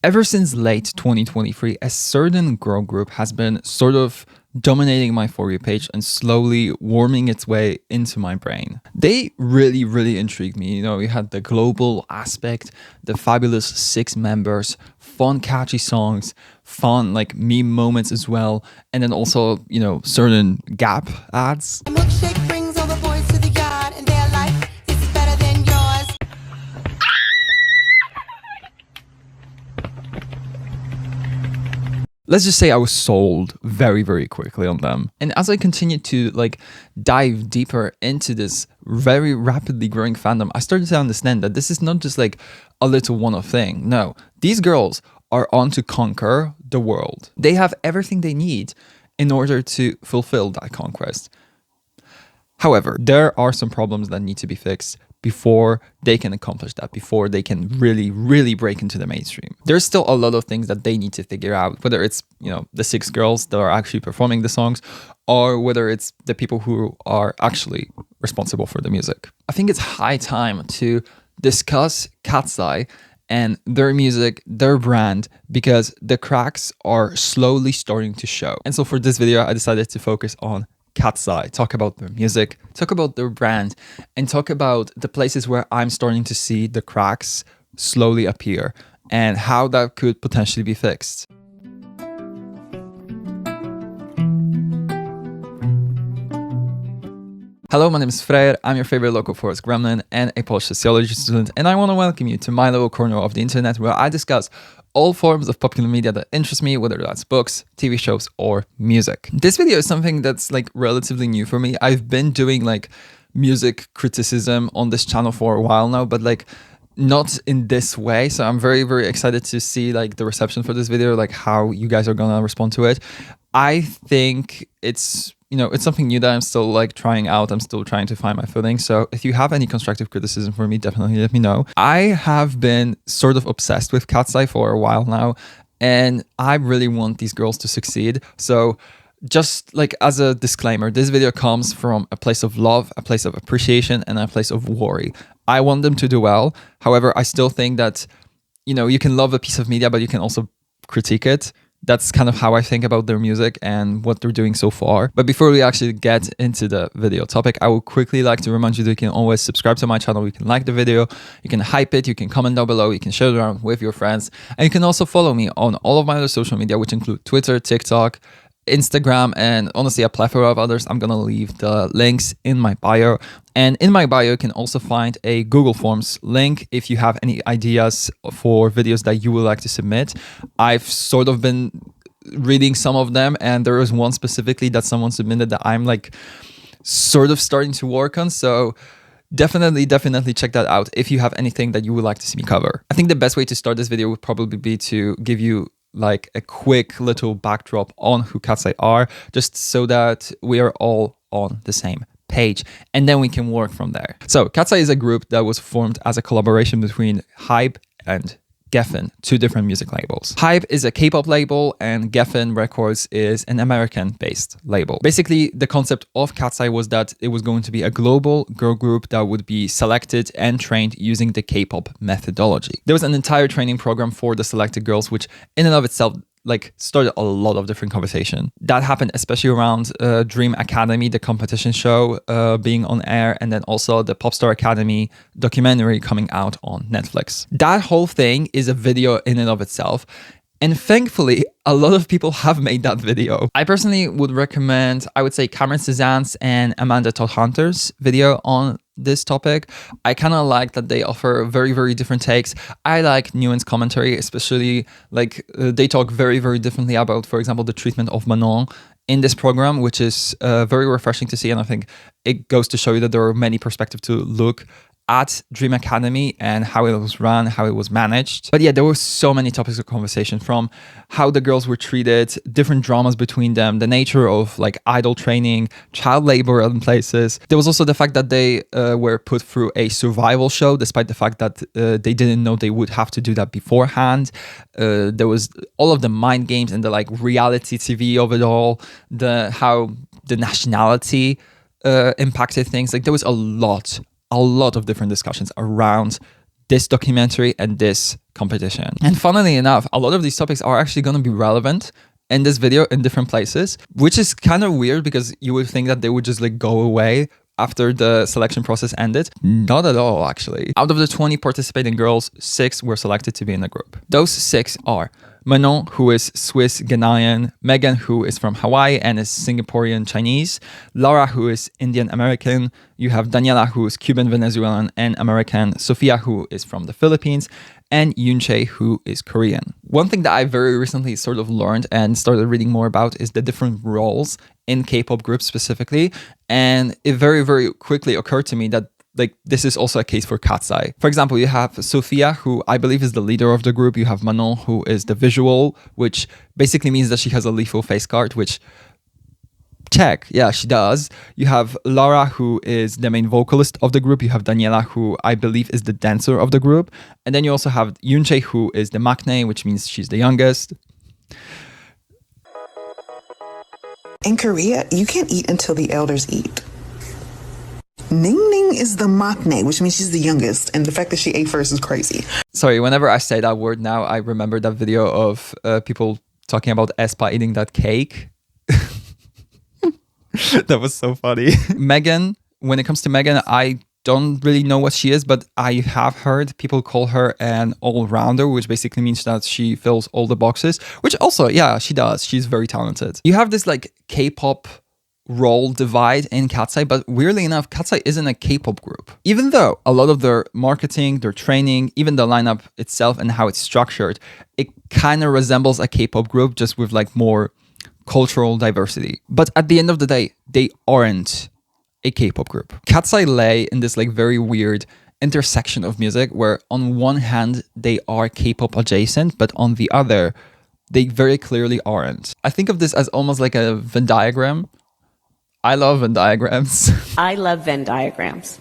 Ever since late 2023, a certain girl group has been sort of dominating my For You page and slowly worming its way into my brain. They really intrigued me. You know, we had the global aspect, the fabulous 6 members, fun catchy songs, fun like meme moments as well, and then also, you know, certain Gap ads. A milkshake brings all the boys to the yard, and their life is better than yours. Let's just say I was sold very quickly on them. And as I continued to like dive deeper into this very rapidly growing fandom, I started to understand that this is not just like a little one-off thing. No, these girls are on to conquer the world. They have everything they need in order to fulfill that conquest. However, there are some problems that need to be fixed before they can accomplish that, before they can really break into the mainstream. There's still a lot of things that they need to figure out, whether it's, you know, the 6 girls that are actually performing the songs, or whether it's the people who are actually responsible for the music. I think it's high time to discuss Katseye and their music, their brand, because the cracks are slowly starting to show. And so for this video, I decided to focus on Katseye, talk about their music, talk about their brand, and talk about the places where I'm starting to see the cracks slowly appear and how that could potentially be fixed. Hello, my name is Freyr, I'm your favorite local forest gremlin and a Polish sociology student, and I want to welcome you to my little corner of the internet where I discuss all forms of popular media that interest me, whether that's books, TV shows, or music. This video is something that's like relatively new for me. I've been doing like music criticism on this channel for a while now, but like not in this way. So I'm very excited to see like the reception for this video, like how you guys are gonna respond to it. I think it's, you know, it's something new that I'm still like trying out. I'm still trying to find my footing. So if you have any constructive criticism for me, definitely let me know. I have been sort of obsessed with Katseye for a while now, and I really want these girls to succeed. So just like as a disclaimer, this video comes from a place of love, a place of appreciation, and a place of worry. I want them to do well. However, I still think that, you know, you can love a piece of media, but you can also critique it. That's kind of how I think about their music and what they're doing so far. But before we actually get into the video topic, I would quickly like to remind you that you can always subscribe to my channel. You can like the video, you can hype it, you can comment down below, you can share it around with your friends. And you can also follow me on all of my other social media, which include Twitter, TikTok, Instagram, and honestly a plethora of others. I'm gonna leave the links in my bio. And in my bio, you can also find a Google Forms link if you have any ideas for videos that you would like to submit. I've sort of been reading some of them, and there is one specifically that someone submitted that I'm like sort of starting to work on. So definitely check that out if you have anything that you would like to see me cover. I think the best way to start this video would probably be to give you like a quick little backdrop on who Katseye are, just so that we are all on the same page, and then we can work from there. So Katseye is a group that was formed as a collaboration between Hype and Geffen, 2 different music labels. Hype is a K-pop label and Geffen Records is an American-based label. Basically, the concept of Katseye was that it was going to be a global girl group that would be selected and trained using the K-pop methodology. There was an entire training program for the selected girls, which in and of itself like started a lot of different conversation. That happened especially around Dream Academy, the competition show being on air, and then also the Popstar Academy documentary coming out on Netflix. That whole thing is a video in and of itself. And thankfully, a lot of people have made that video. I personally would recommend, I would say, Cameron Cezanne's and Amanda Todd Hunter's video on this topic. I kind of like that they offer very different takes. I like nuanced commentary, especially like they talk very differently about, for example, the treatment of Manon in this program, which is very refreshing to see. And I think it goes to show you that there are many perspectives to look at Dream Academy and how it was run, how it was managed. But yeah, there were so many topics of conversation, from how the girls were treated, different dramas between them, the nature of like idol training, child labor in places. There was also the fact that they were put through a survival show, despite the fact that they didn't know they would have to do that beforehand. There was all of the mind games and the like reality TV of it all, how the nationality impacted things. Like there was a lot of different discussions around this documentary and this competition. And funnily enough, a lot of these topics are actually going to be relevant in this video in different places, which is kind of weird because you would think that they would just like go away after the selection process ended. Not at all, actually. Out of the 20 participating girls, 6 were selected to be in the group. Those 6 are Manon, who is Swiss Ghanaian, Megan, who is from Hawaii and is Singaporean Chinese, Laura, who is Indian American, you have Daniela, who is Cuban Venezuelan and American, Sophia, who is from the Philippines, and Yoonchae, who is Korean. One thing that I very recently sort of learned and started reading more about is the different roles in K-pop groups specifically, and it very, very quickly occurred to me that like this is also a case for Katseye. For example, you have Sophia, who I believe is the leader of the group. You have Manon, who is the visual, which basically means that she has a lethal face card, which check, yeah, she does. You have Laura, who is the main vocalist of the group. You have Daniela, who I believe is the dancer of the group. And then you also have Yoonchae, who is the maknae, which means she's the youngest. In Korea, you can't eat until the elders eat. Ning Ning is the maknae, which means she's the youngest, and the fact that she ate first is crazy. Sorry, whenever I say that word now, I remember that video of people talking about aespa eating that cake. That was so funny. Megan, when it comes to Megan, I don't really know what she is, but I have heard people call her an all-rounder, which basically means that she fills all the boxes, which also, yeah, she does. She's very talented. You have this like K-pop role divide in Katseye, but weirdly enough, Katseye isn't a K-pop group. Even though a lot of their marketing, their training, even the lineup itself and how it's structured, it kind of resembles a K-pop group just with like more cultural diversity. But at the end of the day, they aren't a K-pop group. Katseye lay in this like very weird intersection of music where on one hand, they are K-pop adjacent, but on the other, they very clearly aren't. I think of this as almost like a Venn diagram. I love Venn diagrams. I love Venn diagrams.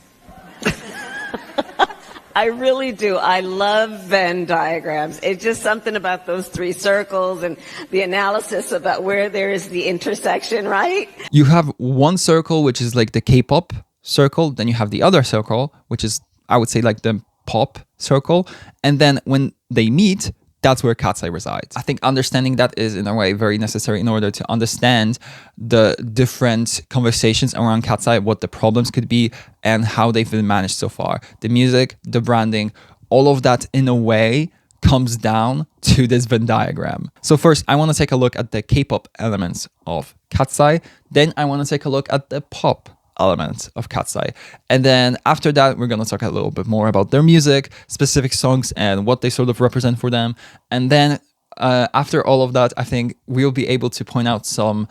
I really do. I love Venn diagrams. It's just something about those 3 circles and the analysis about where there is the intersection, right? You have one circle, which is like the K-pop circle. Then you have the other circle, which is, I would say, like the pop circle. And then when they meet, that's where Katseye resides. I think understanding that is in a way very necessary in order to understand the different conversations around Katseye, what the problems could be and how they've been managed so far. The music, the branding, all of that in a way comes down to this Venn diagram. So first, I want to take a look at the K-pop elements of Katseye. Then I want to take a look at the pop elements of Katseye. And then after that, we're going to talk a little bit more about their music, specific songs, and what they sort of represent for them. And then after all of that, I think we'll be able to point out some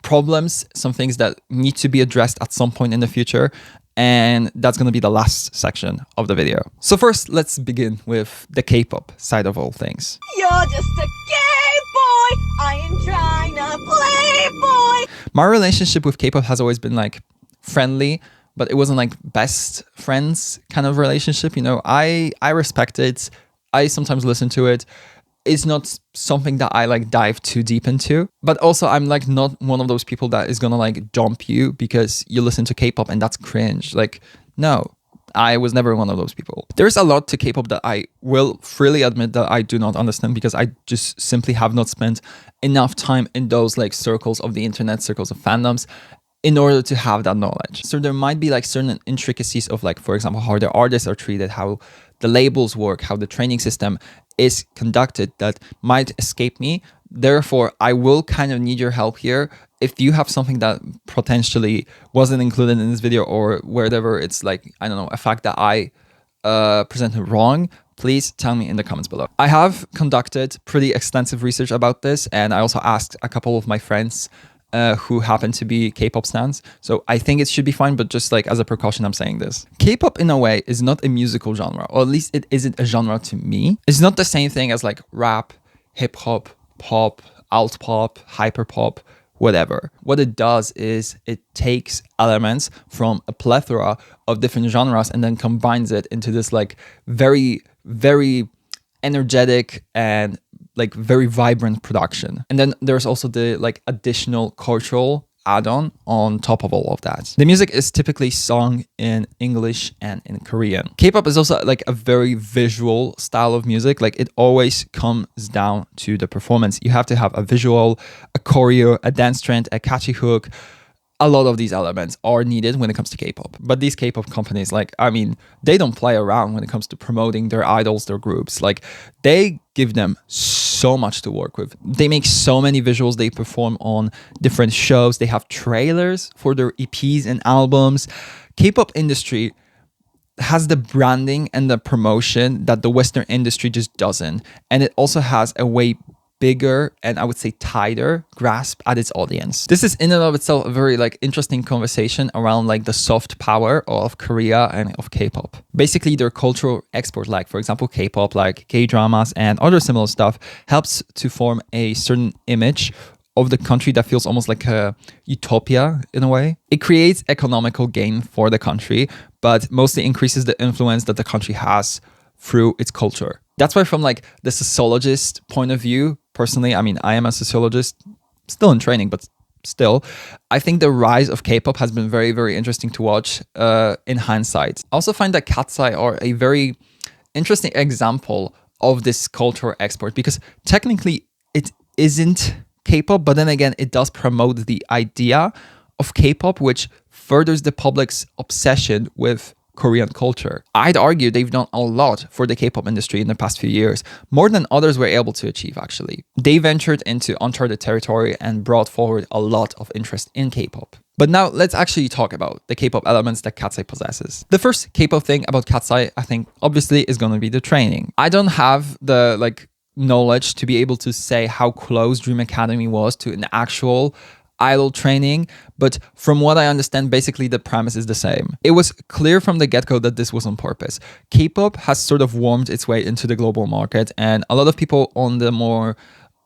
problems, some things that need to be addressed at some point in the future. And that's going to be the last section of the video. So first, let's begin with the K-pop side of all things. You're just a gay boy. I am trying to play boy. My relationship with K-pop has always been like friendly, but it wasn't like best friends kind of relationship. You know, I respect it. I sometimes listen to it. It's not something that I like dive too deep into, but also I'm like not one of those people that is gonna like dump you because you listen to K-pop and that's cringe. Like, no, I was never one of those people. There's a lot to K-pop that I will freely admit that I do not understand because I just simply have not spent enough time in those like circles of the internet, circles of fandoms, in order to have that knowledge. So there might be like certain intricacies of like, for example, how the artists are treated, how the labels work, how the training system is conducted that might escape me. Therefore, I will kind of need your help here. If you have something that potentially wasn't included in this video or wherever it's like, I don't know, a fact that I presented wrong, please tell me in the comments below. I have conducted pretty extensive research about this, and I also asked a couple of my friends who happen to be K-pop stans. So I think it should be fine, but just like as a precaution, I'm saying this. K-pop in a way is not a musical genre, or at least it isn't a genre to me. It's not the same thing as like rap, hip hop, pop, alt pop, hyper pop, whatever. What it does is it takes elements from a plethora of different genres and then combines it into this like very, very energetic and like very vibrant production. And then there's also the like additional cultural add-on on top of all of that. The music is typically sung in English and in Korean. K-pop is also like a very visual style of music. Like it always comes down to the performance. You have to have a visual, a choreo, a dance trend, a catchy hook. A lot of these elements are needed when it comes to K-pop. But these K-pop companies, like, I mean, they don't play around when it comes to promoting their idols, their groups. Like, they give them so much to work with. They make so many visuals. They perform on different shows. They have trailers for their EPs and albums. K-pop industry has the branding and the promotion that the Western industry just doesn't. And it also has a way bigger and I would say tighter grasp at its audience. This is in and of itself a very like interesting conversation around like the soft power of Korea and of K-pop. Basically their cultural export, like for example K-pop, like K-dramas and other similar stuff, helps to form a certain image of the country that feels almost like a utopia in a way. It creates economical gain for the country, but mostly increases the influence that the country has through its culture. That's why from like the sociologist point of view, personally, I mean, I am a sociologist, still in training, but still, I think the rise of K-pop has been very, very interesting to watch in hindsight. I also find that Katseye are a very interesting example of this cultural export because technically it isn't K-pop, but then again, it does promote the idea of K-pop, which furthers the public's obsession with Korean culture. I'd argue they've done a lot for the K-pop industry in the past few years, more than others were able to achieve actually. They ventured into uncharted territory and brought forward a lot of interest in K-pop. But now let's actually talk about the K-pop elements that Katseye possesses. The first K-pop thing about Katseye, I think, obviously is going to be the training. I don't have the knowledge to be able to say how close Dream Academy was to an actual idol training, but from what I understand, basically the premise is the same. It was clear from the get-go that this was on purpose. K-pop has sort of warmed its way into the global market, and a lot of people on the more,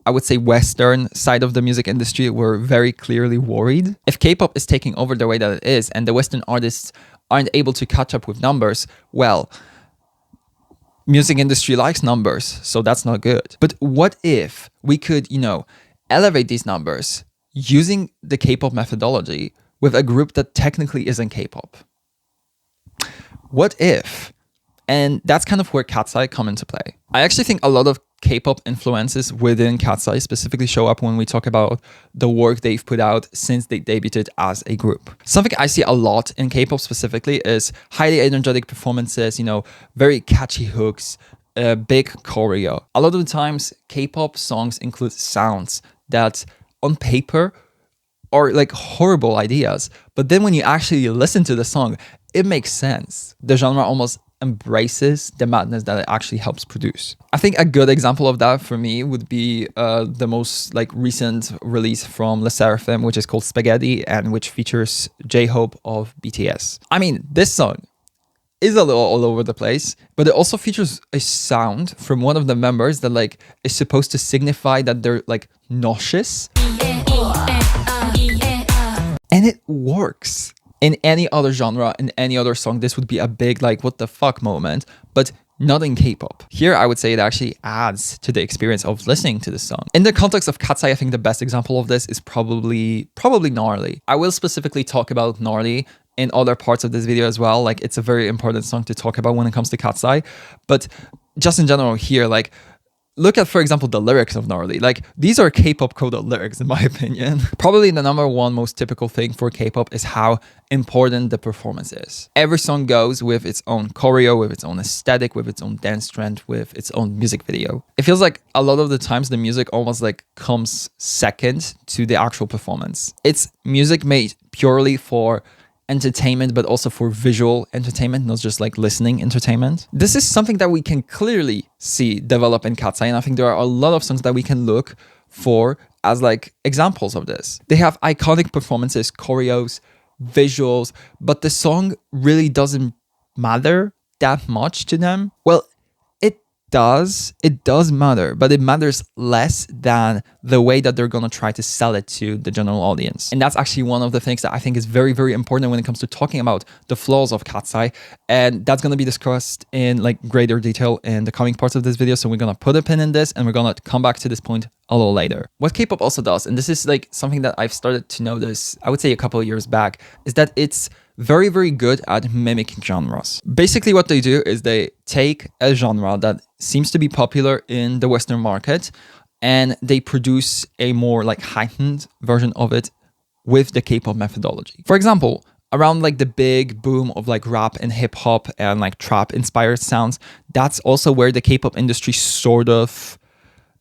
I would say, Western side of the music industry were very clearly worried. If K-pop is taking over the way that it is, and the Western artists aren't able to catch up with numbers, well, music industry likes numbers, so that's not good. But what if we could, elevate these numbers using the K-pop methodology with a group that technically isn't K-pop? What if? And that's kind of where Katseye come into play. I actually think a lot of K-pop influences within Katseye specifically show up when we talk about the work they've put out since they debuted as a group. Something I see a lot in K-pop specifically is highly energetic performances, very catchy hooks, big choreo. A lot of the times, K-pop songs include sounds that on paper are like horrible ideas, but then when you actually listen to the song, it makes sense. The genre almost embraces the madness that it actually helps produce. I think a good example of that for me would be the most recent release from Le Sserafim, which is called Spaghetti and which features J-Hope of BTS. I mean, this song is a little all over the place, but it also features a sound from one of the members that is supposed to signify that they're nauseous. And it works. In any other genre, in any other song, this would be a big what the fuck moment, but not in K-pop. Here, I would say it actually adds to the experience of listening to the song. In the context of Katseye, I think the best example of this is probably Gnarly. I will specifically talk about Gnarly in other parts of this video as well. It's a very important song to talk about when it comes to Katseye. But just in general here, look at, for example, the lyrics of Gnarly. These are K-pop coded lyrics, in my opinion. Probably the number one most typical thing for K-pop is how important the performance is. Every song goes with its own choreo, with its own aesthetic, with its own dance trend, with its own music video. It feels like a lot of the times the music almost comes second to the actual performance. It's music made purely for entertainment, but also for visual entertainment, not just listening entertainment. This is something that we can clearly see develop in Katseye, and I think there are a lot of songs that we can look for as examples of this. They have iconic performances, choreos, visuals, but the song really doesn't matter that much to them. Well, it does matter, but it matters less than the way that they're going to try to sell it to the general audience. And that's actually one of the things that I think is very, very important when it comes to talking about the flaws of Katseye. And that's going to be discussed in like greater detail in the coming parts of this video. So we're going to put a pin in this and we're going to come back to this point a little later. What K-pop also does, and this is like something that I've started to notice, I would say a couple of years back, is that it's very, very good at mimicking genres. Basically what they do is they take a genre that seems to be popular in the Western market and they produce a more like heightened version of it with the K-pop methodology. For example, around like the big boom of like rap and hip hop and like trap inspired sounds, that's also where the K-pop industry sort of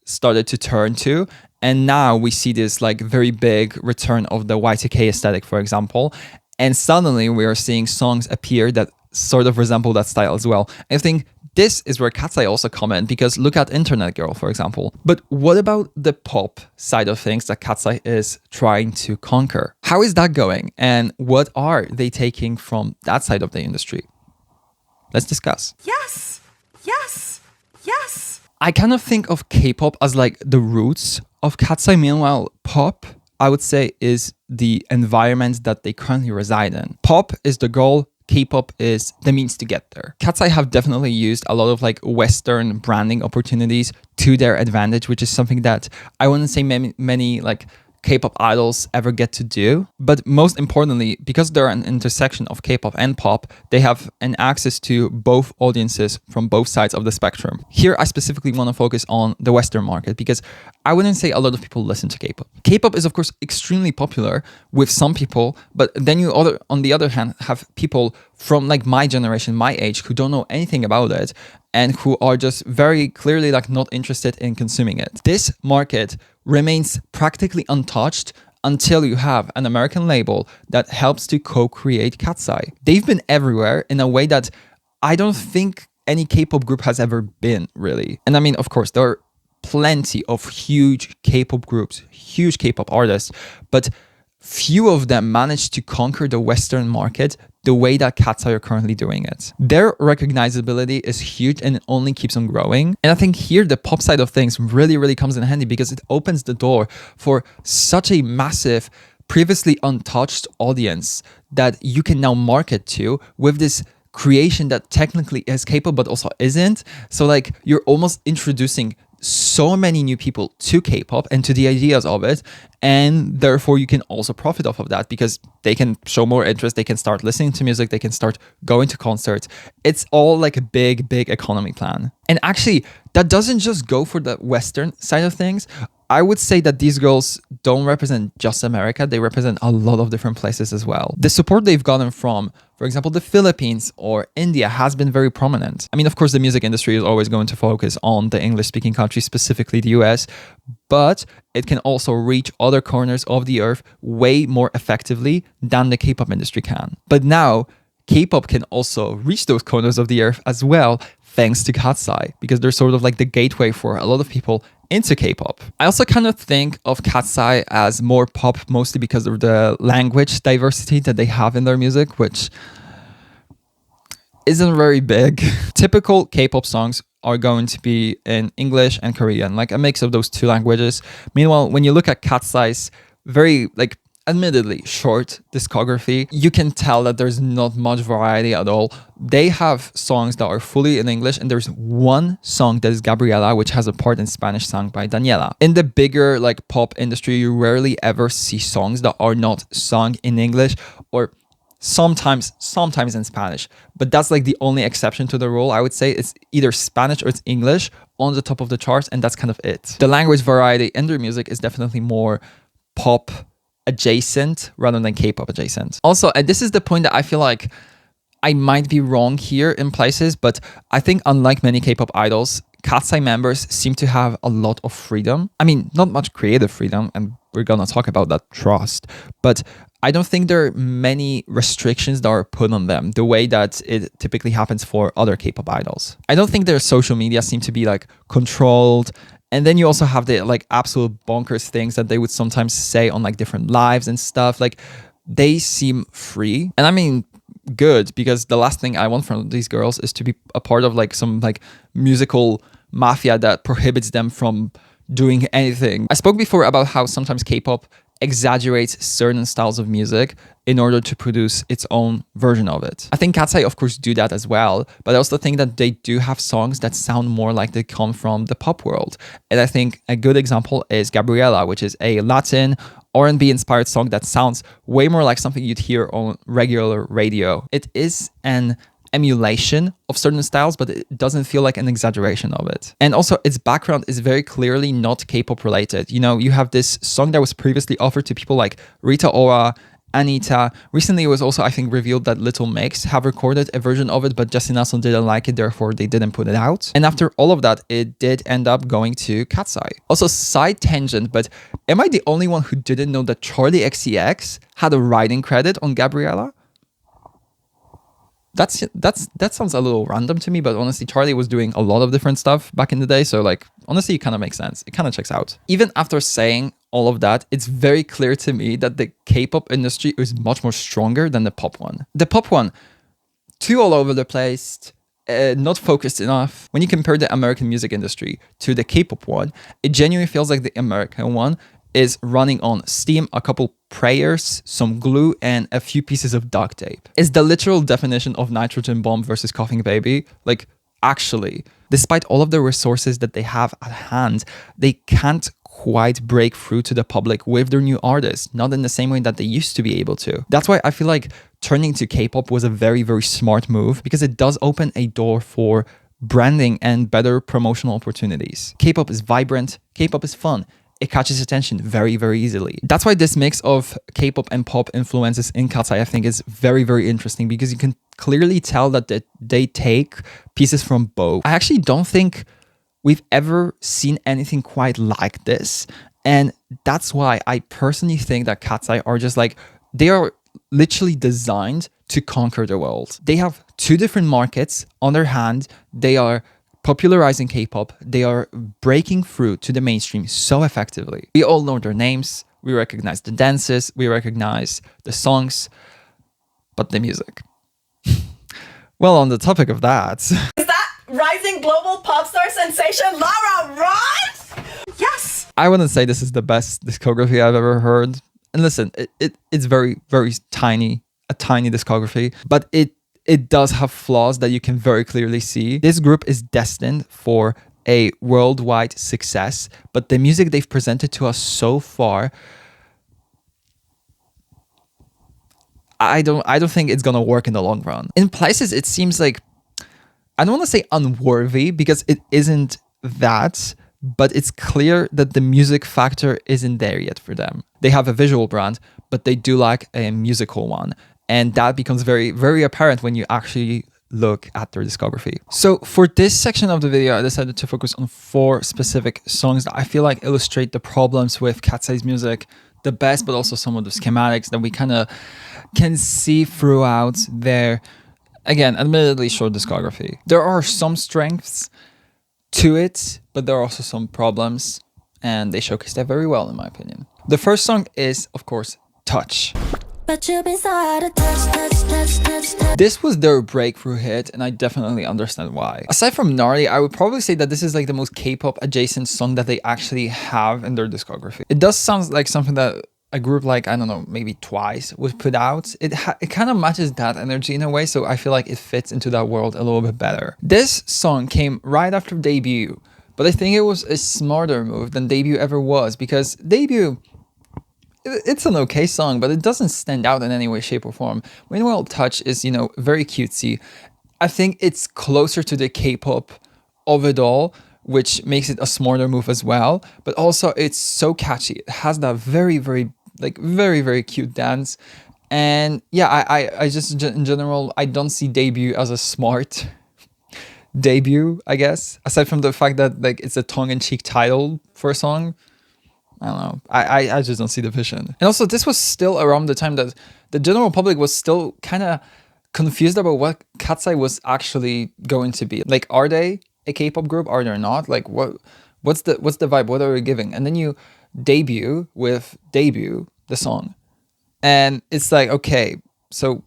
started to turn to. And now we see this like very big return of the Y2K aesthetic, for example. And suddenly we are seeing songs appear that sort of resemble that style as well. I think this is where Katseye also come in, because look at Internet Girl, for example. But what about the pop side of things that Katseye is trying to conquer? How is that going? And what are they taking from that side of the industry? Let's discuss. Yes, yes, yes. I kind of think of K-pop as like the roots of Katseye. Meanwhile, pop, I would say, is the environment that they currently reside in. Pop is the goal, K-pop is the means to get there. Katseye have definitely used a lot of like Western branding opportunities to their advantage, which is something that I wouldn't say many like K-pop idols ever get to do. But most importantly, because they're an intersection of K-pop and pop, they have an access to both audiences from both sides of the spectrum. Here, I specifically want to focus on the Western market because I wouldn't say a lot of people listen to K-pop. K-pop is, of course, extremely popular with some people, but then on the other hand, have people from like my generation, my age, who don't know anything about it and who are just very clearly like not interested in consuming it. This market remains practically untouched until you have an American label that helps to co-create Katseye. They've been everywhere in a way that I don't think any K-pop group has ever been, really. And I mean, of course, there are plenty of huge K-pop groups, huge K-pop artists, but few of them managed to conquer the Western market the way that Katseye are currently doing it. Their recognizability is huge and it only keeps on growing. And I think here the pop side of things really, really comes in handy because it opens the door for such a massive, previously untouched audience that you can now market to with this creation that technically is K-pop but also isn't. So like you're almost introducing so many new people to K-pop and to the ideas of it, and therefore you can also profit off of that because they can show more interest, they can start listening to music, they can start going to concerts. It's all like a big economy plan. And actually, that doesn't just go for the Western side of things. I would say that these girls don't represent just America, they represent a lot of different places as well. The support they've gotten from, for example, the Philippines or India has been very prominent. I mean, of course, the music industry is always going to focus on the English-speaking countries, specifically the US, but it can also reach other corners of the earth way more effectively than the K-pop industry can. But now, K-pop can also reach those corners of the earth as well, thanks to Katseye, because they're sort of like the gateway for a lot of people into K-pop. I also kind of think of Katseye as more pop, mostly because of the language diversity that they have in their music, which isn't very big. Typical K-pop songs are going to be in English and Korean, like a mix of those two languages. Meanwhile, when you look at Katseye's very like admittedly short discography, you can tell that there's not much variety at all. They have songs that are fully in English, and there's one song that is Gabriela, which has a part in Spanish sung by Daniela. In the bigger like pop industry, you rarely ever see songs that are not sung in English, or sometimes in Spanish. But that's like the only exception to the rule. I would say it's either Spanish or it's English on the top of the charts, and that's kind of it. The language variety in their music is definitely more pop adjacent rather than K-pop adjacent. Also, and this is the point that I feel like I might be wrong here in places, but I think unlike many K-pop idols, Katseye members seem to have a lot of freedom. I mean, not much creative freedom, and we're gonna talk about that trust, but I don't think there are many restrictions that are put on them the way that it typically happens for other K-pop idols. I don't think their social media seem to be like controlled. And then you also have the like absolute bonkers things that they would sometimes say on like different lives and stuff. Like they seem free. And I mean, good, because the last thing I want from these girls is to be a part of like some like musical mafia that prohibits them from doing anything. I spoke before about how sometimes K-pop exaggerates certain styles of music in order to produce its own version of it. I think Katseye, of course, do that as well, but I also think that they do have songs that sound more like they come from the pop world. And I think a good example is Gabriela, which is a Latin R&B inspired song that sounds way more like something you'd hear on regular radio. It is an emulation of certain styles, but it doesn't feel like an exaggeration of it. And also its background is very clearly not K-pop related. You know, you have this song that was previously offered to people like Rita Ora, Anita. Recently, it was also, I think, revealed that Little Mix have recorded a version of it, but Justin Nelson didn't like it, therefore they didn't put it out. And after all of that, it did end up going to Katseye. Also, side tangent, but am I the only one who didn't know that Charlie XCX had a writing credit on Gabriela? That sounds a little random to me, but honestly, Charlie was doing a lot of different stuff back in the day, so like, honestly, it kind of makes sense. It kind of checks out. Even after saying all of that, it's very clear to me that the K-pop industry is much more stronger than the pop one. The pop one, too all over the place, not focused enough. When you compare the American music industry to the K-pop one, it genuinely feels like the American one is running on steam, a couple prayers, some glue, and a few pieces of duct tape. It's the literal definition of nitrogen bomb versus coughing baby. Like, actually, despite all of the resources that they have at hand, they can't quite break through to the public with their new artists, not in the same way that they used to be able to. That's why I feel like turning to K-pop was a very, very smart move, because it does open a door for branding and better promotional opportunities. K-pop is vibrant, K-pop is fun. It catches attention very, very easily. That's why this mix of K-pop and pop influences in Katseye, I think, is very, very interesting, because you can clearly tell that they take pieces from both. I actually don't think we've ever seen anything quite like this. And that's why I personally think that Katseye are just like, they are literally designed to conquer the world. They have two different markets on their hand. They are popularizing K-pop, they are breaking through to the mainstream so effectively. We all know their names, we recognize the dances, we recognize the songs, but the music. Well, on the topic of that... Is that rising global pop star sensation Lara Ross? Yes! I wouldn't say this is the best discography I've ever heard. And listen, it's very, very tiny, a tiny discography, but it does have flaws that you can very clearly see. This group is destined for a worldwide success, but the music they've presented to us so far, I don't think it's gonna work in the long run. In places, it seems like, I don't want to say unworthy, because it isn't that, but it's clear that the music factor isn't there yet for them. They have a visual brand, but they do lack a musical one. And that becomes very, very apparent when you actually look at their discography. So for this section of the video, I decided to focus on 4 specific songs that I feel like illustrate the problems with Katseye's music the best, but also some of the schematics that we kind of can see throughout their, again, admittedly short discography. There are some strengths to it, but there are also some problems, and they showcase that very well, in my opinion. The first song is, of course, Touch. But you've been so out of touch. This was their breakthrough hit, and I definitely understand why. Aside from Gnarly, I would probably say that this is like the most K-pop adjacent song that they actually have in their discography. It does sound like something that a group like, I don't know, maybe Twice would put out. It kind of matches that energy in a way, so I feel like it fits into that world a little bit better. This song came right after Debut, but I think it was a smarter move than Debut ever was, because Debut, it's an okay song, but it doesn't stand out in any way, shape, or form. Meanwhile, Touch is, you know, very cutesy. I think it's closer to the K-pop of it all, which makes it a smarter move as well. But also, it's so catchy. It has that very, very, very, very cute dance. And yeah, I just, in general, I don't see Debut as a smart debut, I guess. Aside from the fact that, like, it's a tongue-in-cheek title for a song. I don't know. I just don't see the vision. And also, this was still around the time that the general public was still kind of confused about what Katseye was actually going to be. Like, are they a K-pop group? Are they not? Like, what's the vibe? What are we giving? And then you debut with Debut, the song. And it's like, okay, so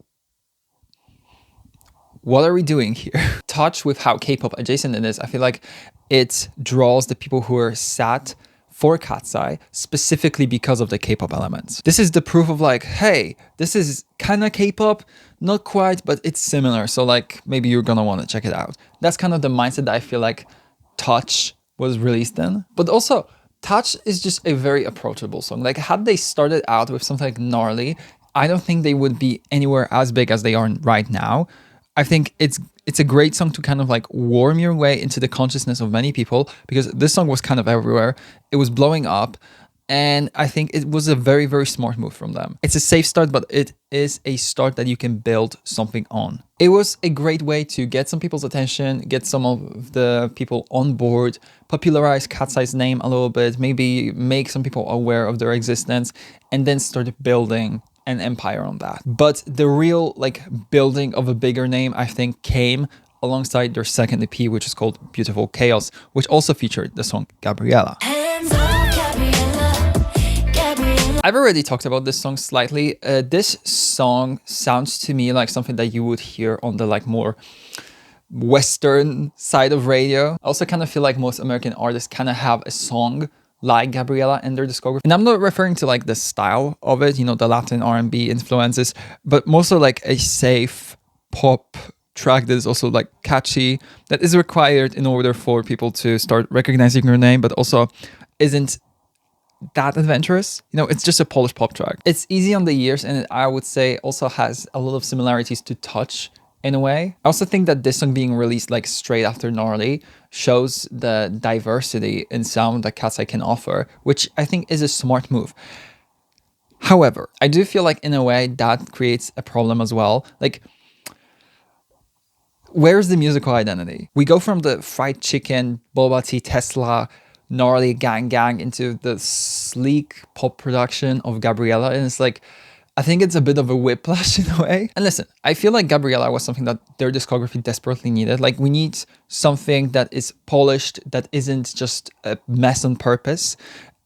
what are we doing here? Touch with how K-pop adjacent it is, I feel like it draws the people who are sad for Katseye specifically because of the K-pop elements. This is the proof of like, hey, this is kind of K-pop, not quite, but it's similar. So like maybe you're gonna want to check it out. That's kind of the mindset that I feel like Touch was released in. But also Touch is just a very approachable song. Like had they started out with something like Gnarly, I don't think they would be anywhere as big as they are right now. I think it's a great song to kind of like warm your way into the consciousness of many people, because this song was kind of everywhere. It was blowing up, and I think it was a very, very smart move from them. It's a safe start, but it is a start that you can build something on. It was a great way to get some people's attention, get some of the people on board, popularize Katseye's name a little bit, maybe make some people aware of their existence, and then start building an empire on that. But the real like building of a bigger name, I think, came alongside their second EP, which is called Beautiful Chaos, which also featured the song Gabriella. Hands up, Gabriella, Gabriella. I've already talked about this song slightly. This song sounds to me like something that you would hear on the like more Western side of radio. I also kind of feel like most American artists kind of have a song like Gabriella in their discography. And I'm not referring to like the style of it, you know, the Latin R&B influences, but mostly like a safe pop track that is also like catchy, that is required in order for people to start recognizing your name, but also isn't that adventurous. You know, it's just a Polish pop track. It's easy on the ears, and I would say also has a lot of similarities to Touch in a way. I also think that this song being released like straight after Gnarly shows the diversity in sound that Katseye can offer, which I think is a smart move. However, I do feel like in a way that creates a problem as well. Like, where's the musical identity? We go from the fried chicken, boba tea, Tesla, Gnarly, gang into the sleek pop production of Gabriella, and it's like, I think it's a bit of a whiplash in a way. And listen, I feel like Gabriella was something that their discography desperately needed. Like, we need something that is polished, that isn't just a mess on purpose.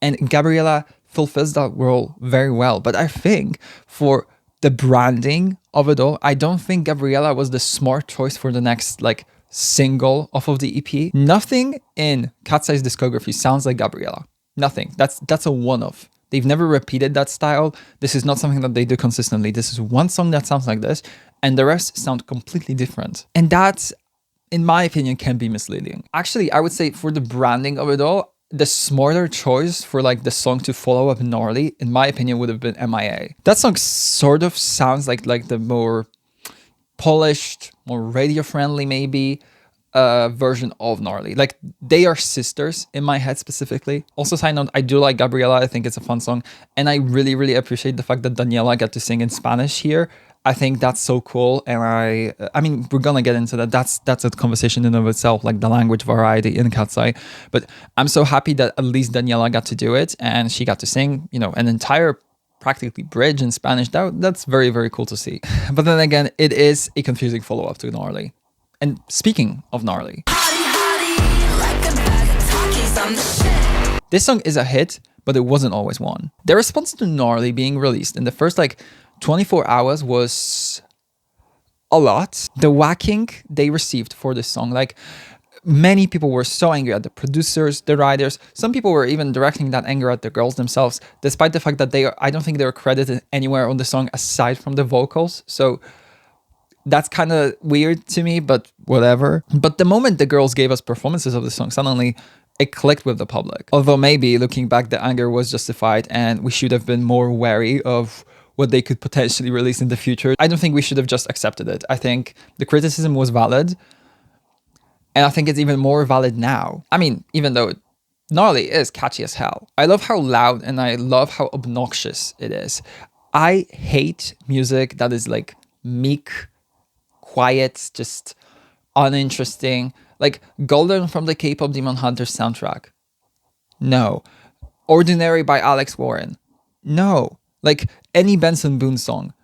And Gabriella fulfills that role very well. But I think for the branding of it all, I don't think Gabriella was the smart choice for the next like single off of the EP. Nothing in Katseye's discography sounds like Gabriella. Nothing. That's a one-off. They've never repeated that style. This is not something that they do consistently. This is one song that sounds like this, and the rest sound completely different. And that, in my opinion, can be misleading. Actually, I would say for the branding of it all, the smarter choice for like the song to follow up Gnarly, in my opinion, would have been MIA. That song sort of sounds like the more polished, more radio-friendly maybe, version of Gnarly. Like, they are sisters in my head specifically. Also, side note, I do like Gabriella. I think it's a fun song, and I really, really appreciate the fact that Daniela got to sing in Spanish here. I think that's so cool, and I mean, we're gonna get into that. That's a conversation in and of itself, like the language variety in Katseye. But I'm so happy that at least Daniela got to do it, and she got to sing, you know, an entire practically bridge in Spanish. That's very, very cool to see. But then again, it is a confusing follow-up to Gnarly. And speaking of Gnarly, this song is a hit, but it wasn't always one. The response to Gnarly being released in the first like 24 hours was a lot. The whacking they received for this song, like, many people were so angry at the producers, the writers. Some people were even directing that anger at the girls themselves, despite the fact that I don't think they were credited anywhere on the song aside from the vocals. So that's kind of weird to me, but whatever. But the moment the girls gave us performances of the song, suddenly it clicked with the public. Although maybe looking back, the anger was justified and we should have been more wary of what they could potentially release in the future. I don't think we should have just accepted it. I think the criticism was valid, and I think it's even more valid now. I mean, even though Gnarly is catchy as hell. I love how loud and I love how obnoxious it is. I hate music that is like meek, quiet, just uninteresting. Like Golden from the K-pop Demon Hunters soundtrack. No. Ordinary by Alex Warren. No. Like any Benson Boone song.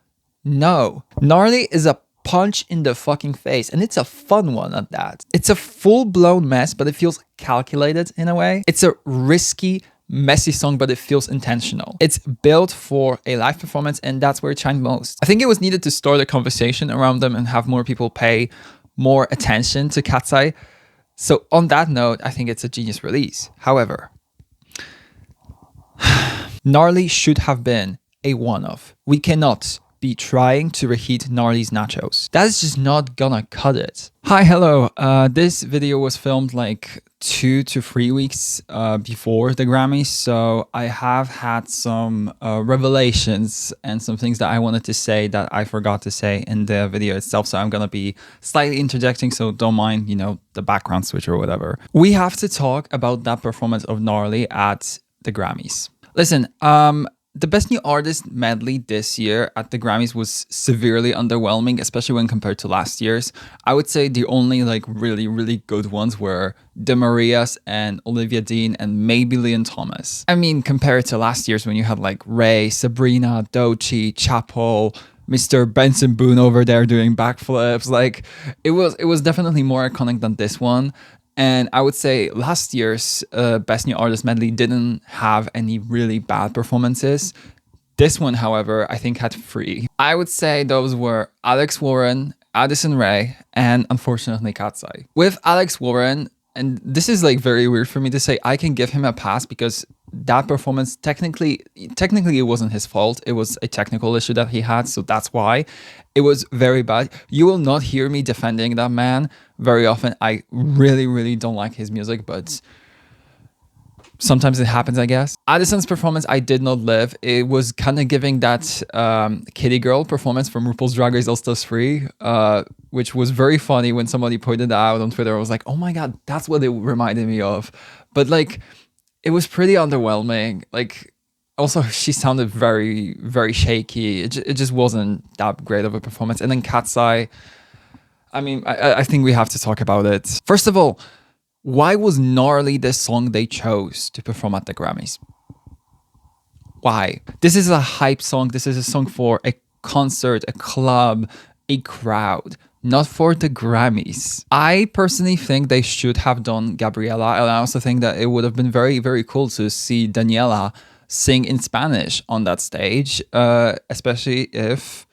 No. Gnarly is a punch in the fucking face, and it's a fun one at that. It's a full-blown mess, but it feels calculated in a way. It's a risky, messy song, but it feels intentional. It's built for a live performance, and that's where it shined most. I think it was needed to start a conversation around them and have more people pay more attention to Katseye, So on that note, I think it's a genius release. However, Gnarly should have been a one-off. We cannot be trying to reheat Gnarly's nachos. That is just not gonna cut it. Hi, hello. This video was filmed like 2 to 3 weeks before the Grammys, so I have had some revelations and some things that I wanted to say that I forgot to say in the video itself, so I'm gonna be slightly interjecting, so don't mind, you know, the background switch or whatever. We have to talk about that performance of Gnarly at the Grammys. Listen, the Best New Artist medley this year at the Grammys was severely underwhelming, especially when compared to last year's. I would say the only like really good ones were De Maria's and Olivia Dean and maybe Leon Thomas. I mean, compared to last year's when you had like Ray, Sabrina, Doechii, Chapo, Mr. Benson Boone over there doing backflips. Like it was definitely more iconic than this one. And I would say last year's Best New Artist medley didn't have any really bad performances. This one, however, I think had 3. I would say those were Alex Warren, Addison Rae, and unfortunately Katseye. With Alex Warren, and this is like very weird for me to say, I can give him a pass because that performance technically it wasn't his fault. It was a technical issue that he had, so that's why it was very bad. You will not hear me defending that man very often. I really don't like his music, but sometimes it happens, I guess. Addison's performance I did not live. It was kind of giving that Kitty Girl performance from RuPaul's Drag Race All Stars 3, which was very funny when somebody pointed that out on Twitter. I was like, oh my god, that's what it reminded me of. But like, it was pretty underwhelming. Like, also she sounded very shaky. It just wasn't that great of a performance. And then Katseye, I mean, I think we have to talk about it. First of all, why was Gnarly the song they chose to perform at the Grammys? Why? This is a hype song. This is a song for a concert, a club, a crowd, not for the Grammys. I personally think they should have done Gabriela, and I also think that it would have been very cool to see Daniela sing in Spanish on that stage, especially if,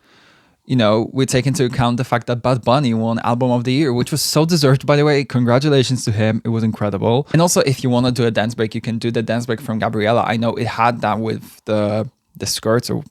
you know, we take into account the fact that Bad Bunny won Album of the Year, which was so deserved, by the way. Congratulations to him. It was incredible. And also, if you want to do a dance break, you can do the dance break from Gabriela. I know it had that with the skirts, or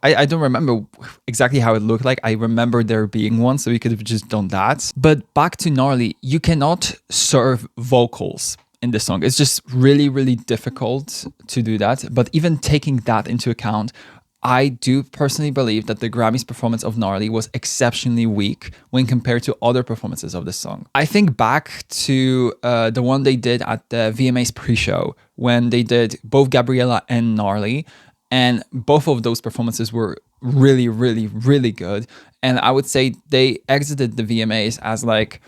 I don't remember exactly how it looked like. I remember there being one, so we could have just done that. But back to Gnarly, you cannot serve vocals in this song. It's just really difficult to do that. But even taking that into account, I do personally believe that the Grammys performance of Gnarly was exceptionally weak when compared to other performances of this song. I think back to the one they did at the VMAs pre-show when they did both Gabriela and Gnarly, and both of those performances were really good. And I would say they exited the VMAs as like,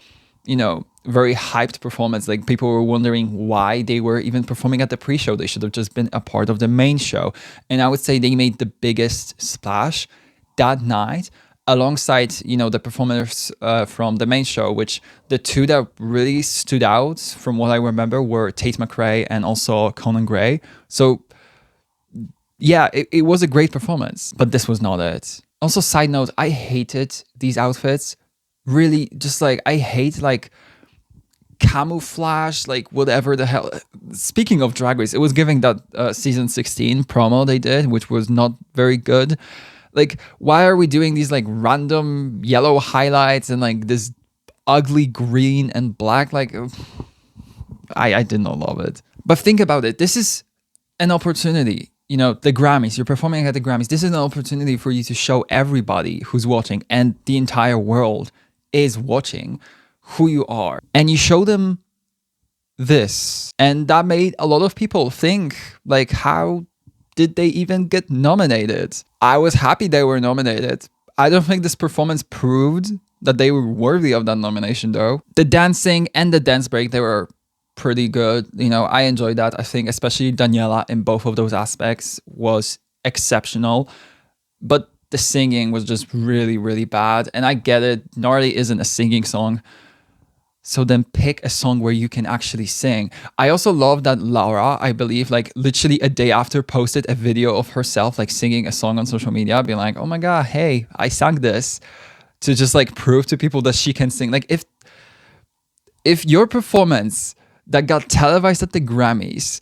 you know, very hyped performance. Like people were wondering why they were even performing at the pre-show. They should have just been a part of the main show. And I would say they made the biggest splash that night alongside, you know, the performers from the main show, which the two that really stood out from what I remember were Tate McRae and also Conan Gray. So yeah, it was a great performance, but this was not it. Also, side note, I hated these outfits. Really, just like, I hate like camouflage, like whatever the hell. Speaking of Drag Race, it was giving that season 16 promo they did, which was not very good. Like, why are we doing these like random yellow highlights and like this ugly green and black? Like, I did not love it. But think about it. This is an opportunity. You know, the Grammys, you're performing at the Grammys. This is an opportunity for you to show everybody who's watching, and the entire world is watching, who you are. And you show them this. And that made a lot of people think, like, how did they even get nominated? I was happy they were nominated. I don't think this performance proved that they were worthy of that nomination, though. The dancing and the dance break, they were pretty good. You know, I enjoyed that. I think especially Daniela in both of those aspects was exceptional. But the singing was just really bad. And I get it. Gnarly isn't a singing song. So then pick a song where you can actually sing. I also love that Laura, I believe, like literally a day after posted a video of herself like singing a song on social media, being like, oh my God, hey, I sang this, to just like prove to people that she can sing. Like If your performance that got televised at the Grammys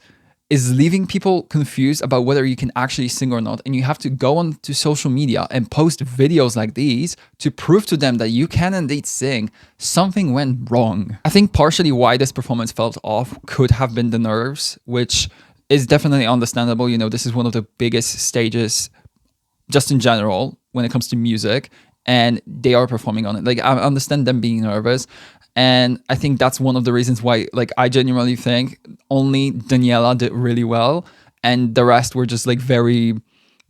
is leaving people confused about whether you can actually sing or not, and you have to go on to social media and post videos like these to prove to them that you can indeed sing, something went wrong. I think partially why this performance felt off could have been the nerves, which is definitely understandable. You know, this is one of the biggest stages just in general when it comes to music, and they are performing on it. Like, I understand them being nervous. And I think that's one of the reasons why, like, I genuinely think only Daniela did really well, and the rest were just like very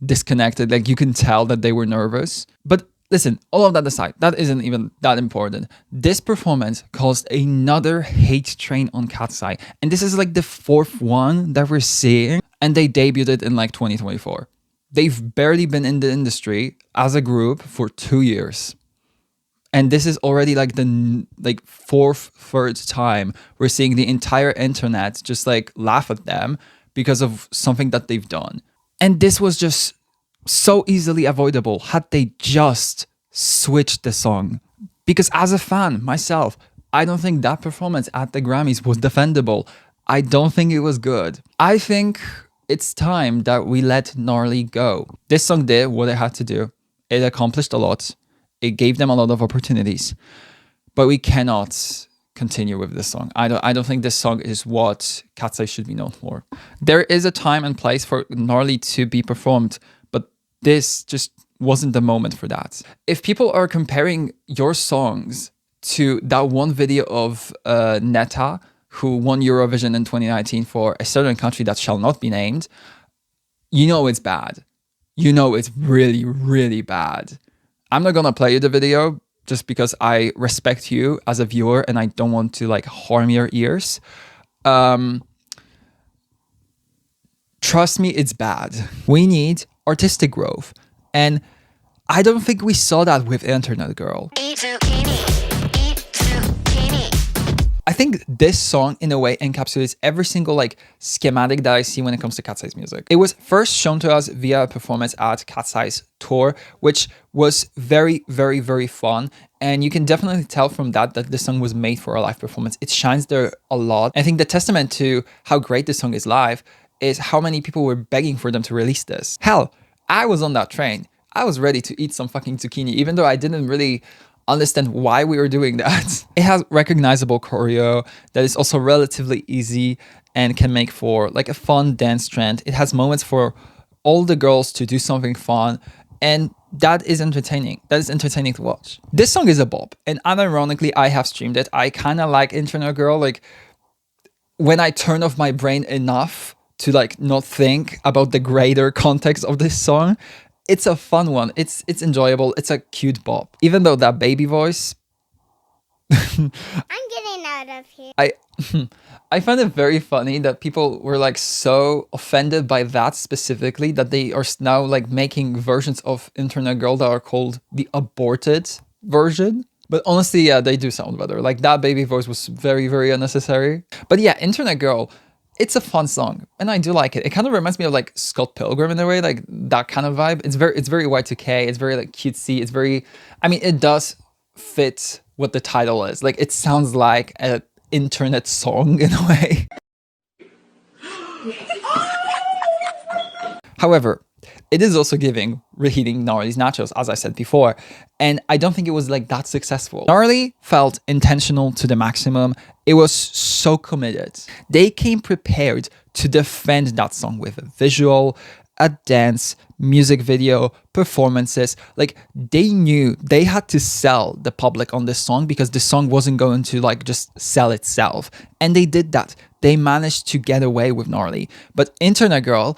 disconnected. Like, you can tell that they were nervous. But listen, all of that aside, that isn't even that important. This performance caused another hate train on Katseye, and this is like the fourth one that we're seeing, and they debuted it in like 2024. They've barely been in the industry as a group for 2 years. And this is already like the third time we're seeing the entire internet just like laugh at them because of something that they've done. And this was just so easily avoidable had they just switched the song. Because as a fan myself, I don't think that performance at the Grammys was defendable. I don't think it was good. I think it's time that we let Gnarly go. This song did what it had to do. It accomplished a lot. It gave them a lot of opportunities, but we cannot continue with this song. I don't think this song is what Katseye should be known for. There is a time and place for Gnarly to be performed, but this just wasn't the moment for that. If people are comparing your songs to that one video of Netta, who won Eurovision in 2019 for a certain country that shall not be named, you know it's bad. You know it's really, really bad. I'm not gonna play you the video just because I respect you as a viewer and I don't want to like harm your ears. Trust me, it's bad. We need artistic growth. And I don't think we saw that with Internet Girl. I think this song, in a way, encapsulates every single like schematic that I see when it comes to Katseye's music. It was first shown to us via a performance at Katseye's tour, which was very, very, very fun. And you can definitely tell from that this song was made for a live performance. It shines there a lot. I think the testament to how great this song is live is how many people were begging for them to release this. Hell, I was on that train. I was ready to eat some fucking zucchini, even though I didn't really understand why we were doing that. It has recognizable choreo that is also relatively easy and can make for like a fun dance trend. It has moments for all the girls to do something fun, and that is entertaining. That is entertaining to watch. This song is a bop, and unironically, I have streamed it. I kind of like Internet Girl. Like, when I turn off my brain enough to like not think about the greater context of this song, it's a fun one. It's enjoyable. It's a cute bop. Even though that baby voice, I'm getting out of here. I find it very funny that people were like so offended by that specifically that they are now like making versions of Internet Girl that are called the aborted version. But honestly, yeah, they do sound better. Like, that baby voice was very, very unnecessary. But yeah, Internet Girl, it's a fun song, and I do like it. It kind of reminds me of like Scott Pilgrim in a way, like that kind of vibe. It's very Y2K. It's very like cutesy. It's very, I mean, it does fit what the title is. Like, it sounds like an internet song in a way. However, it is also giving reheating Gnarly's nachos, as I said before, and I don't think it was like that successful. Gnarly felt intentional to the maximum. It was so committed. They came prepared to defend that song with a visual, a dance, music video, performances. Like, they knew they had to sell the public on this song because the song wasn't going to like just sell itself. And they did that. They managed to get away with Gnarly. But Internet Girl,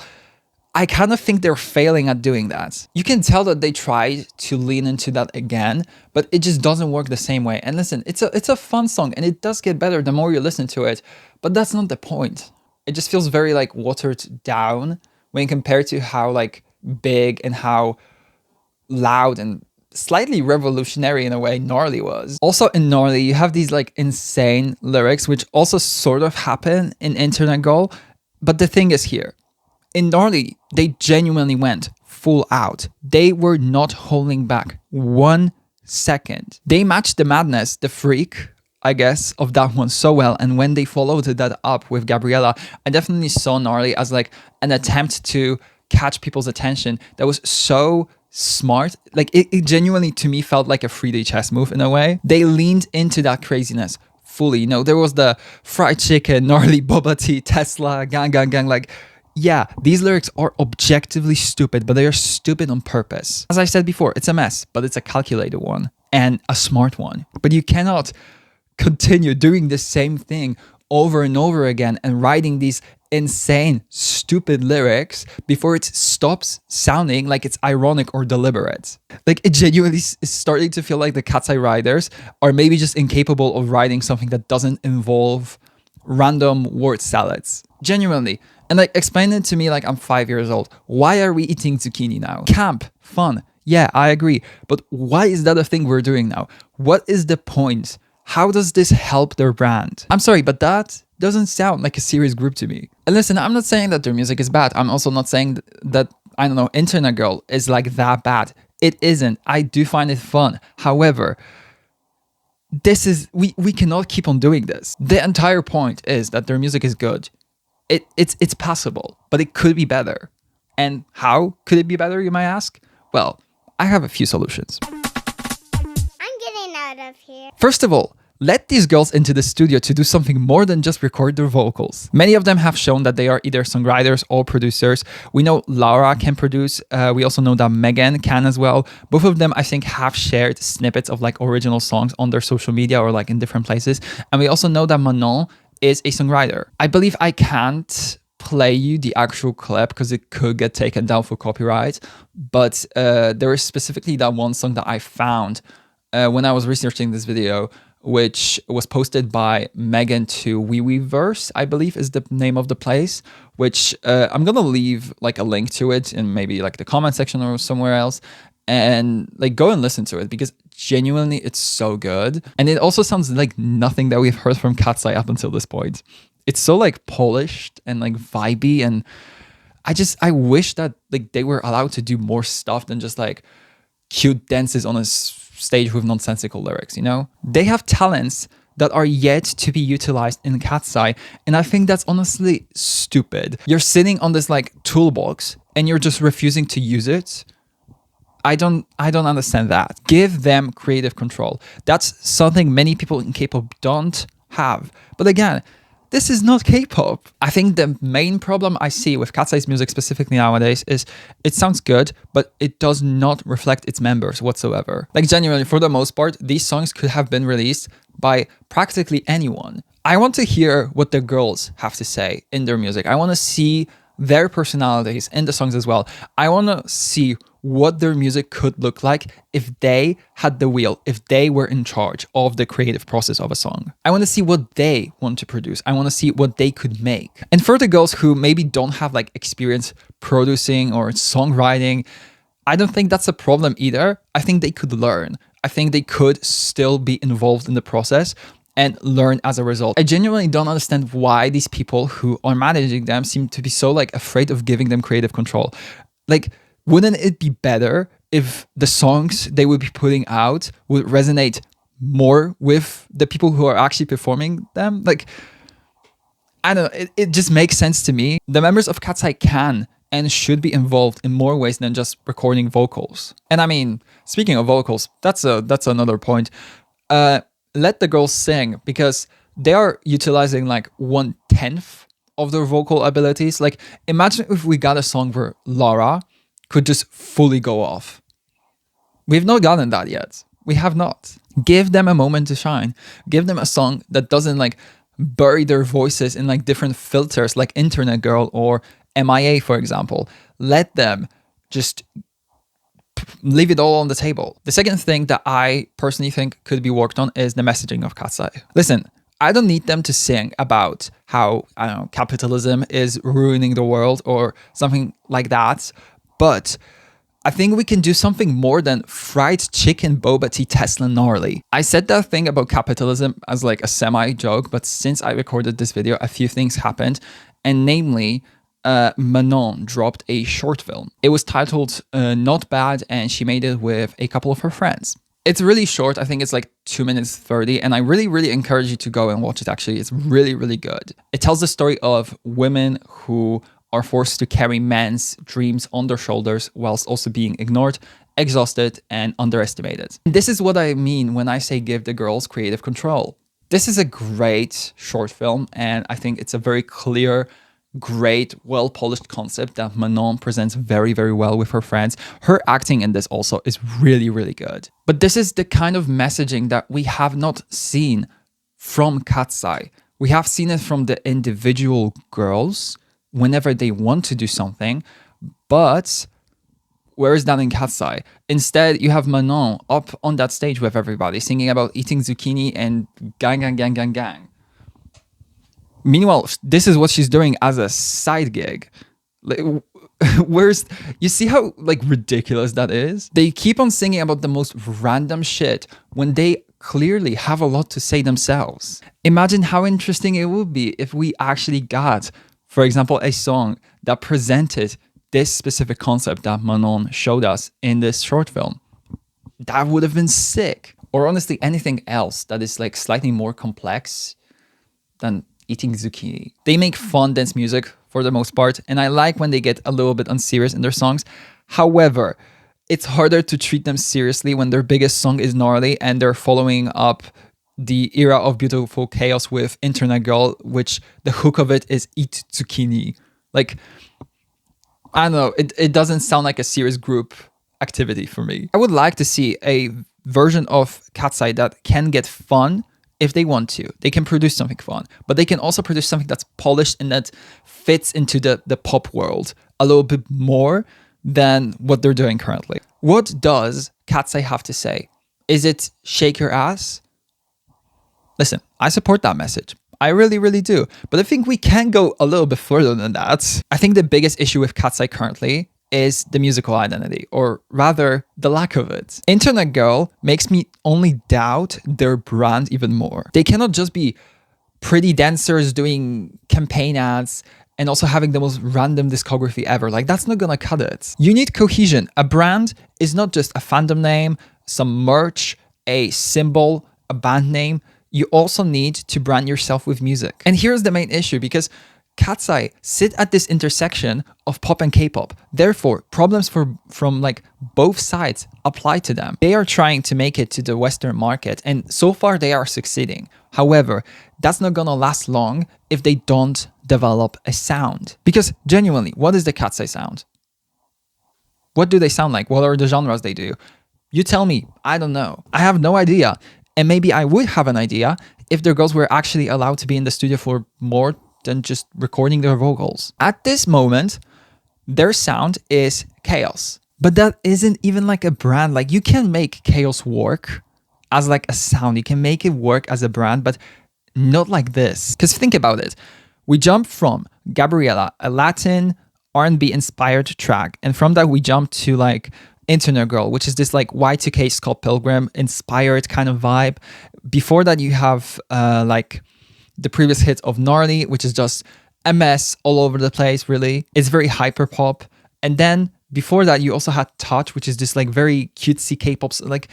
I kind of think they're failing at doing that. You can tell that they tried to lean into that again, but it just doesn't work the same way. And listen, it's a fun song, and it does get better the more you listen to it, but that's not the point. It just feels very like watered down when compared to how like big and how loud and slightly revolutionary in a way Gnarly was. Also in Gnarly, you have these like insane lyrics, which also sort of happen in Internet Girl. But the thing is here, in Gnarly, they genuinely went full out. They were not holding back 1 second. They matched the madness, the freak I guess, of that one so well. And when they followed that up with Gabriella, I definitely saw Gnarly as like an attempt to catch people's attention that was so smart. Like it genuinely to me felt like a 3D chess move in a way. They leaned into that craziness fully. You know, there was the fried chicken, gnarly boba tea, Tesla, gang, gang, gang. Like, yeah, these lyrics are objectively stupid, but they are stupid on purpose. As I said before, it's a mess, but it's a calculated one and a smart one. But you cannot continue doing the same thing over and over again and writing these insane, stupid lyrics before it stops sounding like it's ironic or deliberate. Like, it genuinely is starting to feel like the Katseye writers are maybe just incapable of writing something that doesn't involve random word salads. Genuinely. And like, explain it to me like I'm 5 years old. Why are we eating zucchini now? Camp, fun. Yeah, I agree. But why is that a thing we're doing now? What is the point? How does this help their brand? I'm sorry, but that doesn't sound like a serious group to me. And listen, I'm not saying that their music is bad. I'm also not saying that, I don't know, Internet Girl is like that bad. It isn't. I do find it fun. However, we cannot keep on doing this. The entire point is that their music is good. It's passable, but it could be better. And how could it be better, you might ask? Well, I have a few solutions. I'm getting out of here. First of all, let these girls into the studio to do something more than just record their vocals. Many of them have shown that they are either songwriters or producers. We know Laura can produce. We also know that Megan can as well. Both of them, I think, have shared snippets of like original songs on their social media or like in different places. And we also know that Manon is a songwriter. I believe I can't play you the actual clip because it could get taken down for copyright. But there is specifically that one song that I found when I was researching this video, which was posted by Megan to Weverse, I believe is the name of the place, which I'm gonna leave like a link to it in maybe like the comment section or somewhere else, and like go and listen to it because genuinely it's so good. And it also sounds like nothing that we've heard from Katseye up until this point. It's so like polished and like vibey, and I wish that like they were allowed to do more stuff than just like cute dances on a stage with nonsensical lyrics, you know? They have talents that are yet to be utilized in Katseye, and I think that's honestly stupid. You're sitting on this like toolbox and you're just refusing to use it. I don't understand that. Give them creative control. That's something many people in K-pop don't have. But again, this is not K-pop. I think the main problem I see with Katseye's music specifically nowadays is it sounds good, but it does not reflect its members whatsoever. Like genuinely, for the most part, these songs could have been released by practically anyone. I want to hear what the girls have to say in their music. I want to see their personalities in the songs as well. I want to see what their music could look like if they had the wheel, if they were in charge of the creative process of a song. I want to see what they want to produce. I want to see what they could make. And for the girls who maybe don't have like experience producing or songwriting, I don't think that's a problem either. I think they could learn. I think they could still be involved in the process and learn as a result. I genuinely don't understand why these people who are managing them seem to be so like afraid of giving them creative control. Like, wouldn't it be better if the songs they would be putting out would resonate more with the people who are actually performing them? Like, I don't know, it just makes sense to me. The members of Katseye can and should be involved in more ways than just recording vocals. And I mean, speaking of vocals, that's another point. Let the girls sing because they are utilizing like 1/10 of their vocal abilities. Like, imagine if we got a song where Laura could just fully go off. We've not gotten that yet. We have not. Give them a moment to shine. Give them a song that doesn't like bury their voices in like different filters like Internet Girl or MIA, for example. Let them just leave it all on the table. The second thing that I personally think could be worked on is the messaging of Katseye. Listen, I don't need them to sing about how, I don't know, capitalism is ruining the world or something like that. But I think we can do something more than fried chicken, boba tea, Tesla, gnarly. I said that thing about capitalism as like a semi-joke, but since I recorded this video, a few things happened. And namely, Manon dropped a short film. It was titled Not Bad, and she made it with a couple of her friends. It's really short. I think it's like 2 minutes 30. And I really, really encourage you to go and watch it, actually. It's really, really good. It tells the story of women who are forced to carry men's dreams on their shoulders whilst also being ignored, exhausted, and underestimated. This is what I mean when I say give the girls creative control. This is a great short film, and I think it's a very clear, great, well-polished concept that Manon presents very, very well with her friends. Her acting in this also is really, really good. But this is the kind of messaging that we have not seen from Katseye. We have seen it from the individual girls whenever they want to do something, but where is that in Katseye? Instead, you have Manon up on that stage with everybody singing about eating zucchini and gang, gang, gang, gang, gang. Meanwhile, this is what she's doing as a side gig. Like, you see how like ridiculous that is? They keep on singing about the most random shit when they clearly have a lot to say themselves. Imagine how interesting it would be if we actually got, for example, a song that presented this specific concept that Manon showed us in this short film. That would have been sick. Or honestly, anything else that is like slightly more complex than eating zucchini. They make fun dance music for the most part, and I like when they get a little bit unserious in their songs. However, it's harder to treat them seriously when their biggest song is gnarly and they're following up the era of beautiful chaos with Internet Girl, which the hook of it is eat zucchini. Like, I don't know, it doesn't sound like a serious group activity for me. I would like to see a version of Katseye that can get fun if they want to. They can produce something fun, but they can also produce something that's polished and that fits into the pop world a little bit more than what they're doing currently. What does Katseye have to say? Is it shake your ass? Listen, I support that message. I really, really do. But I think we can go a little bit further than that. I think the biggest issue with Katseye currently is the musical identity, or rather the lack of it. Internet Girl makes me only doubt their brand even more. They cannot just be pretty dancers doing campaign ads and also having the most random discography ever. Like, that's not gonna cut it. You need cohesion. A brand is not just a fandom name, some merch, a symbol, a band name. You also need to brand yourself with music. And here's the main issue, because Katseye sit at this intersection of pop and K-pop. Therefore, problems from like both sides apply to them. They are trying to make it to the Western market, and so far they are succeeding. However, that's not gonna last long if they don't develop a sound. Because genuinely, what is the Katseye sound? What do they sound like? What are the genres they do? You tell me. I don't know. I have no idea. And maybe I would have an idea if their girls were actually allowed to be in the studio for more than just recording their vocals. At this moment, their sound is chaos. But that isn't even like a brand. Like, you can make chaos work as like a sound. You can make it work as a brand, but not like this. Because think about it. We jump from Gabriella, a Latin R&B inspired track. And from that, we jump to like Internet Girl, which is this like Y2K Scott Pilgrim inspired kind of vibe. Before that, you have like the previous hit of Gnarly, which is just a mess all over the place, really. It's very hyper pop. And then before that, you also had Touch, which is this like very cutesy K-pop. Like,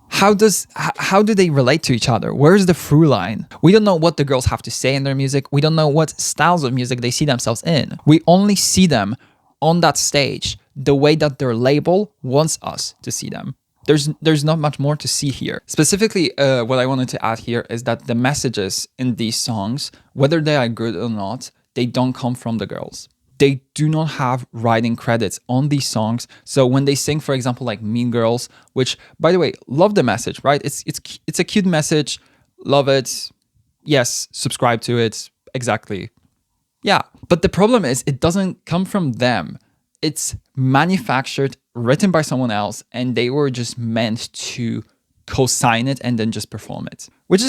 how do they relate to each other? Where's the through line? We don't know what the girls have to say in their music. We don't know what styles of music they see themselves in. We only see them on that stage the way that their label wants us to see them. There's not much more to see here. Specifically, what I wanted to add here is that the messages in these songs, whether they are good or not, they don't come from the girls. They do not have writing credits on these songs. So when they sing, for example, like Mean Girls, which, by the way, love the message, right? It's a cute message. Love it. Yes, subscribe to it. Exactly. Yeah. But the problem is it doesn't come from them. It's manufactured, written by someone else, and they were just meant to co-sign it and then just perform it. Which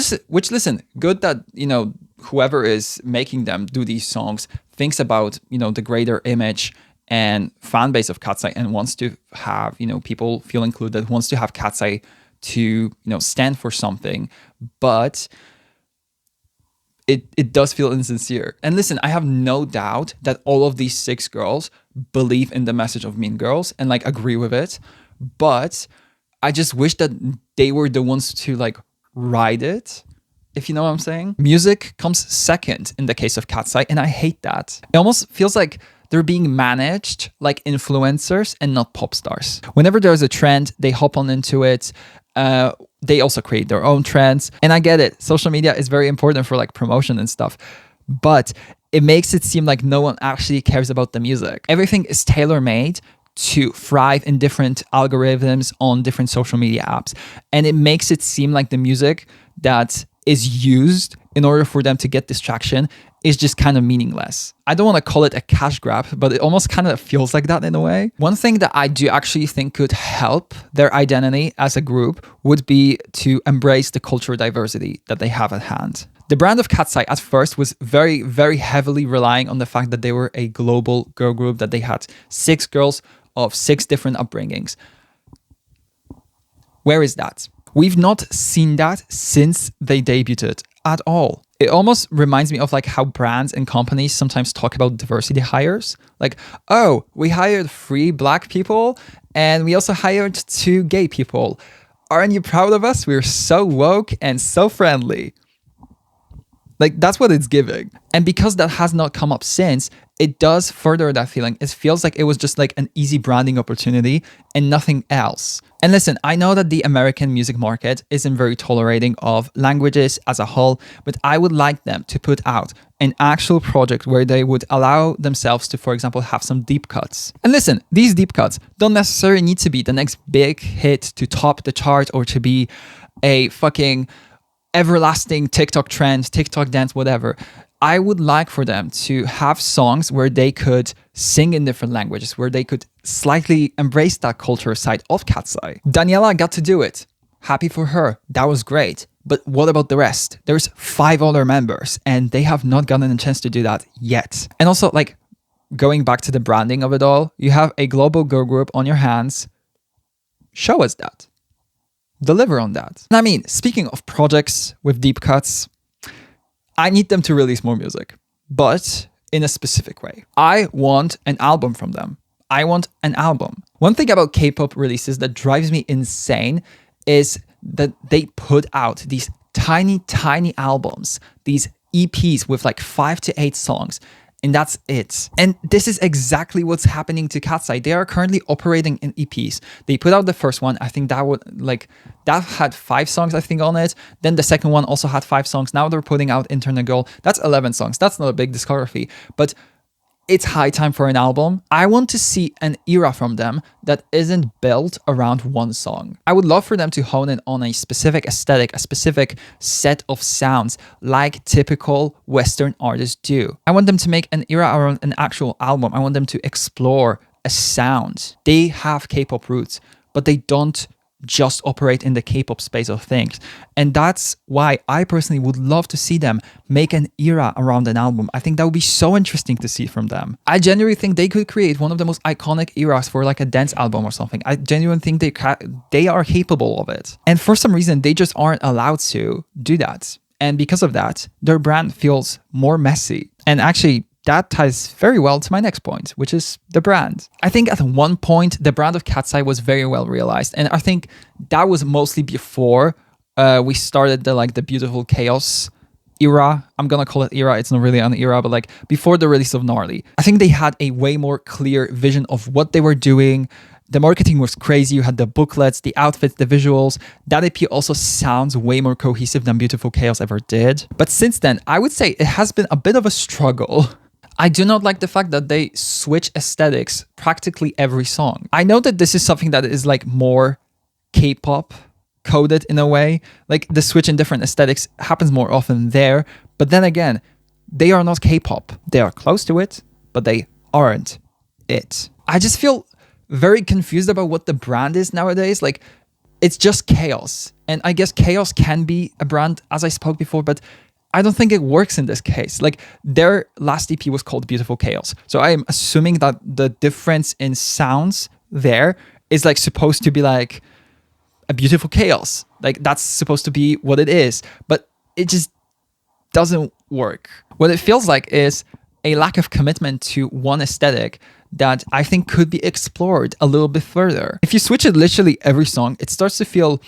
listen, good that, you know, whoever is making them do these songs thinks about, you know, the greater image and fan base of Katseye and wants to have, you know, people feel included, wants to have Katseye to, you know, stand for something. But it does feel insincere. And listen, I have no doubt that all of these 6 girls believe in the message of Mean Girls and like agree with it. But I just wish that they were the ones to like ride it, if you know what I'm saying. Music comes second in the case of Katseye, and I hate that. It almost feels like they're being managed like influencers and not pop stars. Whenever there's a trend, they hop on into it. They also create their own trends. And I get it. Social media is very important for like promotion and stuff. But it makes it seem like no one actually cares about the music. Everything is tailor-made to thrive in different algorithms on different social media apps. And it makes it seem like the music that is used in order for them to get this traction is just kind of meaningless. I don't want to call it a cash grab, but it almost kind of feels like that in a way. One thing that I do actually think could help their identity as a group would be to embrace the cultural diversity that they have at hand. The brand of Katseye at first was very, very heavily relying on the fact that they were a global girl group, that they had 6 girls of 6 different upbringings. Where is that? We've not seen that since they debuted at all. It almost reminds me of like how brands and companies sometimes talk about diversity hires. Like, oh, we hired 3 black people and we also hired 2 gay people. Aren't you proud of us? We're so woke and so friendly. Like, that's what it's giving. And because that has not come up since, it does further that feeling. It feels like it was just like an easy branding opportunity and nothing else. And listen, I know that the American music market isn't very tolerating of languages as a whole, but I would like them to put out an actual project where they would allow themselves to, for example, have some deep cuts. And listen, these deep cuts don't necessarily need to be the next big hit to top the chart or to be a fucking everlasting TikTok trend, TikTok dance, whatever. I would like for them to have songs where they could sing in different languages, where they could slightly embrace that culture side of Katseye. Daniela got to do it. Happy for her. That was great. But what about the rest? There's 5 other members and they have not gotten a chance to do that yet. And also, like, going back to the branding of it all, you have a global girl group on your hands. Show us that. Deliver on that. And I mean, speaking of projects with deep cuts, I need them to release more music, but in a specific way. I want an album from them. I want an album. One thing about K-pop releases that drives me insane is that they put out these tiny, tiny albums, these EPs with like 5 to 8 songs. And that's it. And this is exactly what's happening to Katseye. They are currently operating in EPs. They put out the first one. I think that had 5 songs, I think, on it. Then the second one also had 5 songs. Now they're putting out Internet Girl. That's 11 songs. That's not a big discography, but it's high time for an album. I want to see an era from them that isn't built around one song. I would love for them to hone in on a specific aesthetic, a specific set of sounds like typical Western artists do. I want them to make an era around an actual album. I want them to explore a sound. They have K-pop roots, but they don't just operate in the K-pop space of things. And that's why I personally would love to see them make an era around an album. I think that would be so interesting to see from them. I genuinely think they could create one of the most iconic eras for like a dance album or something. I genuinely think they are capable of it. And for some reason, they just aren't allowed to do that. And because of that, their brand feels more messy. And actually, that ties very well to my next point, which is the brand. I think at one point, the brand of Katseye was very well realized. And I think that was mostly before we started the Beautiful Chaos era. I'm gonna call it era. It's not really an era, but like before the release of Gnarly. I think they had a way more clear vision of what they were doing. The marketing was crazy. You had the booklets, the outfits, the visuals. That EP also sounds way more cohesive than Beautiful Chaos ever did. But since then, I would say it has been a bit of a struggle. I do not like the fact that they switch aesthetics practically every song. I know that this is something that is like more K-pop coded in a way. Like the switch in different aesthetics happens more often there. But then again, they are not K-pop. They are close to it, but they aren't it. I just feel very confused about what the brand is nowadays. Like, it's just chaos. And I guess chaos can be a brand, as I spoke before, but I don't think it works in this case. Like, their last EP was called Beautiful Chaos. So I am assuming that the difference in sounds there is like supposed to be like a beautiful chaos. Like, that's supposed to be what it is. But it just doesn't work. What it feels like is a lack of commitment to one aesthetic that I think could be explored a little bit further. If you switch it literally every song, it starts to feel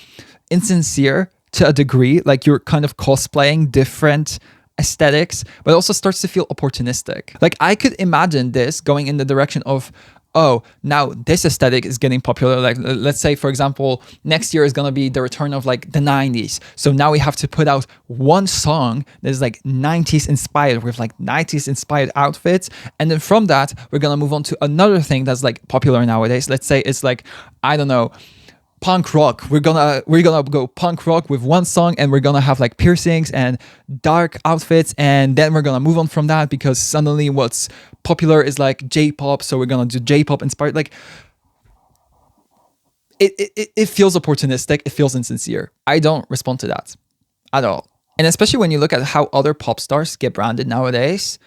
insincere to a degree, like you're kind of cosplaying different aesthetics, but it also starts to feel opportunistic. Like I could imagine this going in the direction of, oh, now this aesthetic is getting popular. Like let's say, for example, next year is going to be the return of like the 90s. So now we have to put out one song that is like 90s inspired with like 90s inspired outfits. And then from that, we're going to move on to another thing that's like popular nowadays. Let's say it's like, I don't know, punk rock. We're gonna go punk rock with one song, and we're gonna have like piercings and dark outfits, and then we're gonna move on from that because suddenly what's popular is like J-pop, so we're gonna do J-pop inspired. Like it feels opportunistic, it feels insincere. I don't respond to that at all. And especially when you look at how other pop stars get branded nowadays,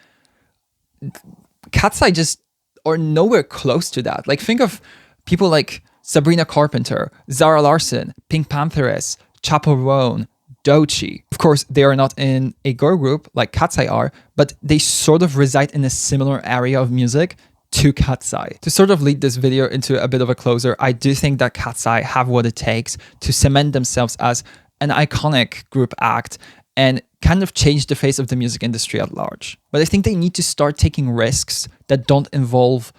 Katseye just are nowhere close to that. Like think of people like Sabrina Carpenter, Zara Larsson, Pink Pantheress, Chappell Roan, Doechii. Of course, they are not in a girl group like Katseye are, but they sort of reside in a similar area of music to Katseye. To sort of lead this video into a bit of a closer, I do think that Katseye have what it takes to cement themselves as an iconic group act and kind of change the face of the music industry at large. But I think they need to start taking risks that don't involve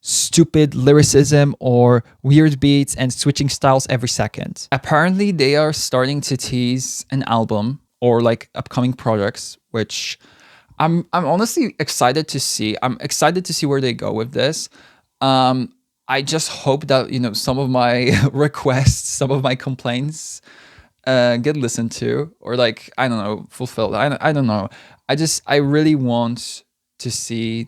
stupid lyricism or weird beats and switching styles every second. Apparently, they are starting to tease an album or like upcoming projects, which I'm honestly excited to see. I'm excited to see where they go with this. I just hope that, you know, some of my requests, some of my complaints get listened to, or like, I don't know, fulfilled. I don't know. I really want to see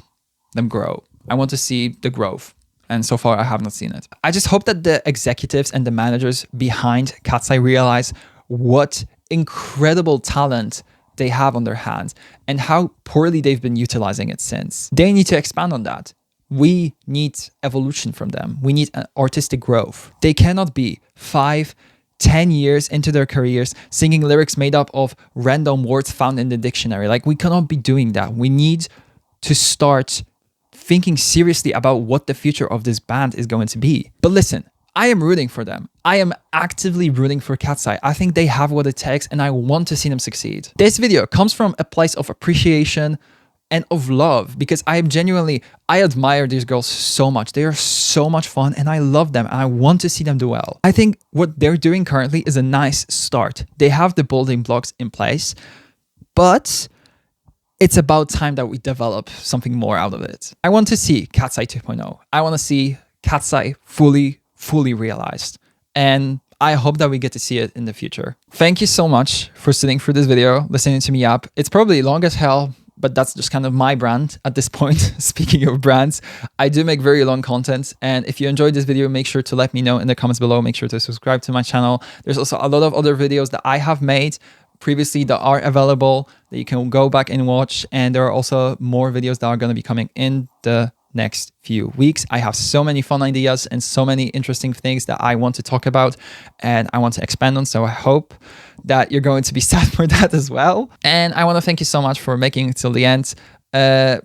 them grow. I want to see the growth. And so far, I have not seen it. I just hope that the executives and the managers behind Katseye realize what incredible talent they have on their hands and how poorly they've been utilizing it since. They need to expand on that. We need evolution from them. We need artistic growth. They cannot be 5, 10 years into their careers singing lyrics made up of random words found in the dictionary. Like, we cannot be doing that. We need to start thinking seriously about what the future of this band is going to be. But listen, I am rooting for them. I am actively rooting for Katseye. I think they have what it takes and I want to see them succeed. This video comes from a place of appreciation and of love because I admire these girls so much. They are so much fun and I love them and I want to see them do well. I think what they're doing currently is a nice start. They have the building blocks in place, but it's about time that we develop something more out of it. I want to see Katseye 2.0. I want to see Katseye fully realized. And I hope that we get to see it in the future. Thank you so much for sitting through this video, listening to me up. It's probably long as hell, but that's just kind of my brand at this point. Speaking of brands, I do make very long content. And if you enjoyed this video, make sure to let me know in the comments below. Make sure to subscribe to my channel. There's also a lot of other videos that I have made previously that are available that you can go back and watch. And there are also more videos that are going to be coming in the next few weeks. I have so many fun ideas and so many interesting things that I want to talk about and I want to expand on. So I hope that you're going to be sad for that as well. And I want to thank you so much for making it till the end.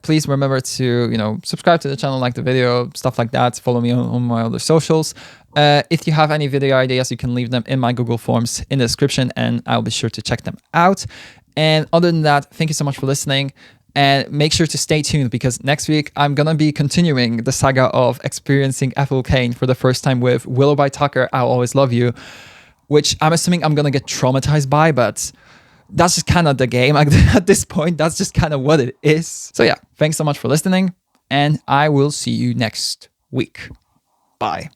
Please remember to, subscribe to the channel, like the video, stuff like that. Follow me on my other socials. If you have any video ideas, you can leave them in my Google Forms in the description and I'll be sure to check them out. And other than that, thank you so much for listening. And make sure to stay tuned because next week I'm going to be continuing the saga of experiencing Ethel Cain for the first time with Willow by Tucker, I'll Always Love You, which I'm assuming I'm going to get traumatized by, but that's just kind of the game at this point. That's just kind of what it is. So yeah, thanks so much for listening and I will see you next week. Bye.